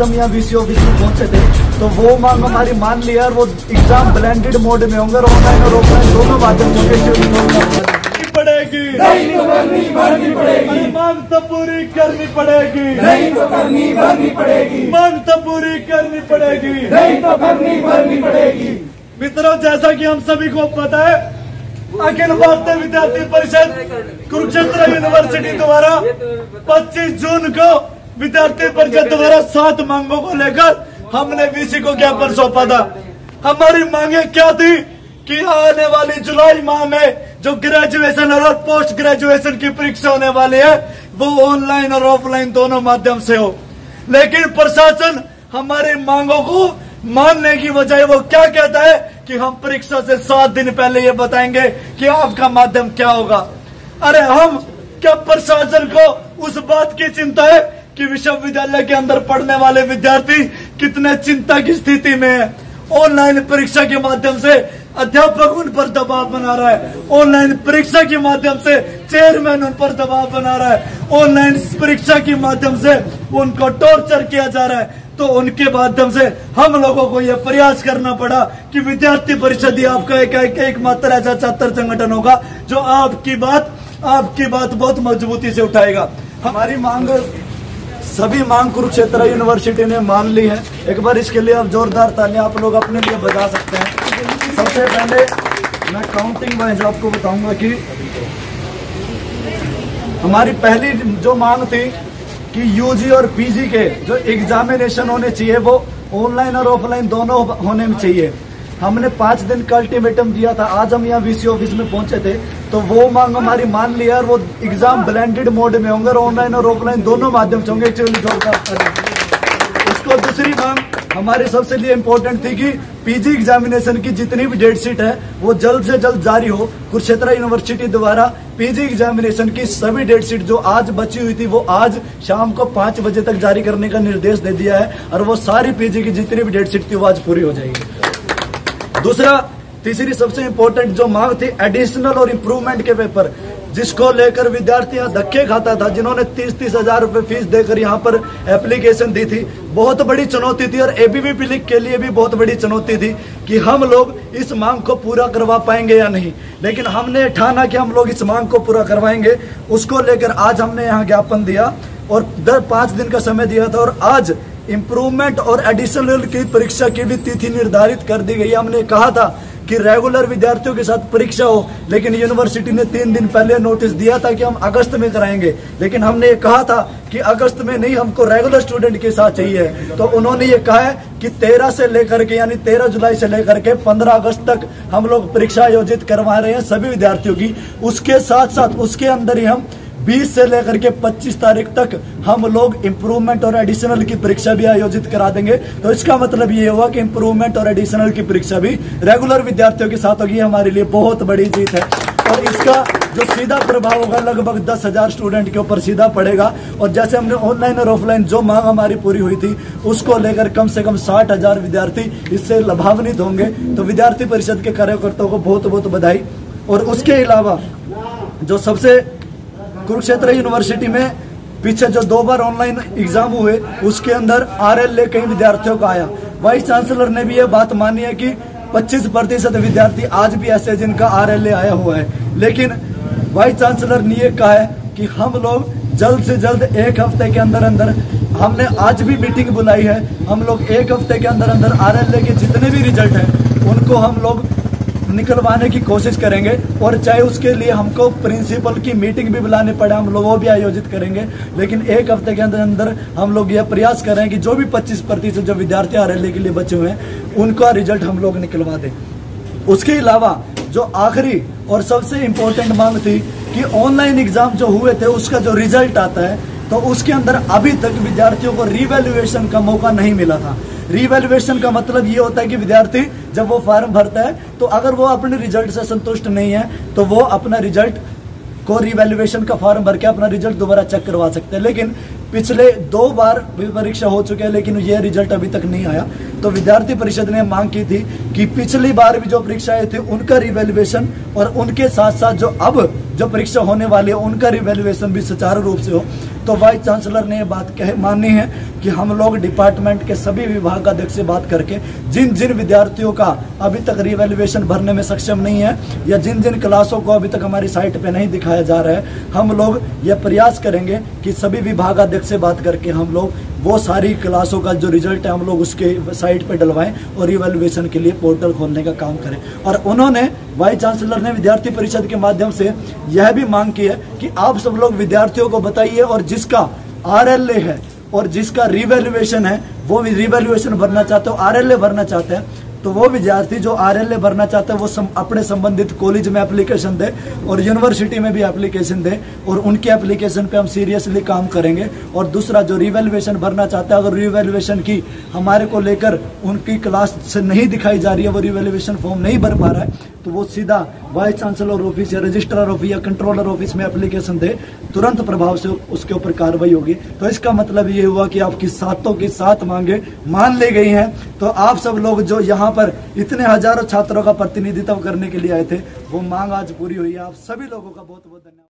हम यहाँ VC office में पहुंचे थे तो वो मांग हमारी मान लिया और वो एग्जाम ब्लेंडेड मोड में होंगे और ऑनलाइन और ऑफलाइन दोनों माध्यम से पड़ेगी, नहीं तो भरनी पड़ेगी, मांग तो पूरी करनी पड़ेगी, नहीं तो भरनी पड़ेगी, मांग तो पूरी करनी पड़ेगी, नहीं तो भरनी पड़ेगी। मित्रों, जैसा कि हम सभी को पता है, अखिल भारतीय विद्यार्थी परिषद कुरुक्षेत्र यूनिवर्सिटी द्वारा 25 जून को विद्यार्थी परिषद द्वारा 7 मांगों को लेकर हमने वीसी को ज्ञापन सौंपा था। हमारी मांगे क्या थी कि आने वाली जुलाई माह में जो ग्रेजुएशन और पोस्ट ग्रेजुएशन की परीक्षा होने वाली है वो ऑनलाइन और ऑफलाइन दोनों माध्यम से हो। लेकिन प्रशासन हमारी मांगों को मानने की बजाय वो क्या कहता है कि हम परीक्षा से 7 दिन पहले ये बताएंगे कि आपका माध्यम क्या होगा। अरे हम क्या प्रशासन को उस बात की चिंता है कि विश्वविद्यालय के अंदर पढ़ने वाले विद्यार्थी कितने चिंता की स्थिति में है। ऑनलाइन परीक्षा के माध्यम से अध्यापक उन पर दबाव बना रहा है, ऑनलाइन परीक्षा के माध्यम से चेयरमैन उन पर दबाव बना रहा है, ऑनलाइन परीक्षा के माध्यम से उनको टॉर्चर किया जा रहा है। तो उनके माध्यम से हम लोगों को यह प्रयास करना पड़ा कि विद्यार्थी परिषद ही आपका एकमात्र ऐसा छात्र संगठन होगा जो आपकी बात बहुत मजबूती से उठाएगा। हमारी मांग सभी मांग कुरुक्षेत्र यूनिवर्सिटी ने मान ली है। एक बार इसके लिए आप जोरदार तालियां आप लोग अपने लिए बजा सकते हैं। सबसे पहले मैं काउंटिंग वाइज आपको बताऊंगा कि हमारी पहली जो मांग थी कि यूजी और पीजी के जो एग्जामिनेशन होने चाहिए वो ऑनलाइन और ऑफलाइन दोनों होने में चाहिए। हमने 5 दिन का अल्टीमेटम दिया था। आज हम यहाँ वीसी ऑफिस में पहुंचे थे तो वो मांग हमारी मान लिया और वो एग्जाम ब्लेंडेड मोड में होंगे और ऑनलाइन और ऑफलाइन दोनों माध्यम से होंगे। उसको दूसरी मांग हमारे सबसे लिए इम्पोर्टेंट थी कि पीजी एग्जामिनेशन की जितनी भी डेट शीट है वो जल्द से जल्द जारी हो। कुरुक्षेत्र यूनिवर्सिटी द्वारा पीजी एग्जामिनेशन की सभी डेट शीट जो आज बची हुई थी वो आज शाम को 5 बजे तक जारी करने का निर्देश दे दिया है और वो सारी पीजी की जितनी भी डेट शीट थी वो आज पूरी हो जाएगी। तीसरी सबसे इम्पोर्टेंट जो मांग थी एडिशनल और इम्प्रूवमेंट के पेपर, जिसको लेकर विद्यार्थी यहाँ धक्के खाता था, जिन्होंने 30-30 हजार रुपए फीस देकर यहाँ पर एप्लीकेशन दी थी। बहुत बड़ी चुनौती थी और एबीवीपी लीग के लिए भी बहुत बड़ी चुनौती थी कि हम लोग इस मांग को पूरा करवा पाएंगे या नहीं। लेकिन हमने ठाना कि हम लोग इस मांग को पूरा करवाएंगे। उसको लेकर आज हमने यहाँ ज्ञापन दिया और 5 दिन का समय दिया था और आज इम्प्रूवमेंट और एडिशनल की परीक्षा की भी तिथि निर्धारित कर दी गई। हमने कहा था कि रेगुलर विद्यार्थियों के साथ परीक्षा हो, लेकिन यूनिवर्सिटी ने 3 दिन पहले नोटिस दिया था कि हम अगस्त में कराएंगे। लेकिन हमने ये कहा था कि अगस्त में नहीं, हमको रेगुलर स्टूडेंट के साथ चाहिए। तो उन्होंने ये कहा है कि 13 से लेकर के यानी 13 जुलाई से लेकर के 15 अगस्त तक हम लोग परीक्षा आयोजित करवा रहे हैं सभी विद्यार्थियों की। उसके साथ साथ उसके अंदर ही हम 20 से लेकर के 25 तारीख तक हम लोग इम्प्रूवमेंट और एडिशनल की परीक्षा भी आयोजित करा देंगे। तो इसका मतलब ये हुआ कि इम्प्रूवमेंट और एडिशनल की परीक्षा भी रेगुलर विद्यार्थियों के साथ होगी। हमारे लिए बहुत बड़ी जीत है और इसका जो सीधा प्रभाव होगा लगभग 10,000 स्टूडेंट के ऊपर सीधा पड़ेगा। और जैसे हमने ऑनलाइन और ऑफलाइन जो मांग हमारी पूरी हुई थी उसको लेकर कम से कम 60,000 विद्यार्थी इससे लाभान्वित होंगे। तो विद्यार्थी परिषद के कार्यकर्ताओं को बहुत बहुत बधाई। और उसके अलावा जो सबसे कुरुक्षेत्र यूनिवर्सिटी में पीछे जो 2 बार ऑनलाइन एग्जाम हुए उसके अंदर RLA कई विद्यार्थियों का आया। वाइस चांसलर ने भी ये बात मानी है कि 25% विद्यार्थी आज भी ऐसे जिनका RLA आया हुआ है। लेकिन वाइस चांसलर ने ये कहा है कि हम लोग जल्द से जल्द 1 हफ्ते के अंदर हमने आज भी मीटिंग बुलाई है। हम लोग 1 हफ्ते के अंदर RLA के जितने भी रिजल्ट हैं उनको हम लोग निकलवाने की कोशिश करेंगे और चाहे उसके लिए हमको प्रिंसिपल की मीटिंग भी बुलानी पड़े हम लोग वो भी आयोजित करेंगे। लेकिन 1 हफ्ते के अंदर हम लोग यह प्रयास कर रहे हैं कि जो भी 25% जो विद्यार्थी RLA के लिए बचे हुए हैं उनका रिजल्ट हम लोग निकलवा दें। उसके अलावा जो आखिरी और सबसे इम्पोर्टेंट मांग थी कि ऑनलाइन एग्जाम जो हुए थे उसका जो रिजल्ट आता है तो उसके अंदर अभी तक विद्यार्थियों को रीवैल्यूएशन का मौका नहीं मिला था। रीवैल्यूएशन का मतलब ये होता है कि विद्यार्थी जब वो फॉर्म भरता है तो अगर वो अपने रिजल्ट से संतुष्ट नहीं है तो वो अपना रिजल्ट को रीवैल्यूएशन का फॉर्म भर के अपना रिजल्ट दोबारा चेक करवा सकते हैं। लेकिन पिछले 2 बार परीक्षा हो चुके हैं लेकिन ये रिजल्ट अभी तक नहीं आया। तो विद्यार्थी परिषद ने मांग की थी कि पिछली बार भी जो परीक्षाएं थी उनका रिवैल्यूएशन और उनके साथ साथ जो अब जो परीक्षा होने वाली है उनका रिवैल्यूएशन भी सुचारू रूप से हो। तो वाइस चांसलर ने ये बात मानी है कि हम लोग डिपार्टमेंट के सभी विभागाध्यक्ष से बात करके जिन जिन विद्यार्थियों का अभी तक रिवैल्यूएशन भरने में सक्षम नहीं है या जिन जिन क्लासों को अभी तक हमारी साइट पे नहीं दिखाया जा रहा है, हम लोग ये प्रयास करेंगे कि सभी विभागाध्यक्ष से बात करके हम लोग वो सारी क्लासों का जो रिजल्ट है हम लोग उसके साइट पे डलवाएं और रिवैल्यूएशन के लिए पोर्टल खोलने का काम करें। और उन्होंने वाइस चांसलर ने विद्यार्थी परिषद के माध्यम से यह भी मांग की है कि आप सब लोग विद्यार्थियों को बताइए और जिसका RLA है और जिसका रिवैल्यूएशन है वो रिवैल्यूएशन भरना चाहते हो, RLA भरना चाहते हैं, तो वो विद्यार्थी जो RLA भरना चाहते हैं वो अपने संबंधित कॉलेज में एप्लीकेशन दे और यूनिवर्सिटी में भी एप्लीकेशन दे और उनके एप्लीकेशन पे हम सीरियसली काम करेंगे। और दूसरा जो रिवैल्यूएशन भरना चाहता है, अगर रिवैल्यूएशन की हमारे को लेकर उनकी क्लास से नहीं दिखाई जा रही है, वो रिवैल्यूएशन फॉर्म नहीं भर पा रहा है, तो वो सीधा वाइस चांसलर ऑफिस या रजिस्ट्रार ऑफिस या कंट्रोलर ऑफिस में एप्लीकेशन दे, तुरंत प्रभाव से उसके ऊपर कार्रवाई होगी। तो इसका मतलब ये हुआ कि आपकी सातों की सात मांगे मान ली गई हैं। तो आप सब लोग जो यहाँ पर इतने हजारों छात्रों का प्रतिनिधित्व करने के लिए आए थे, वो मांग आज पूरी हुई है। आप सभी लोगों का बहुत बहुत धन्यवाद।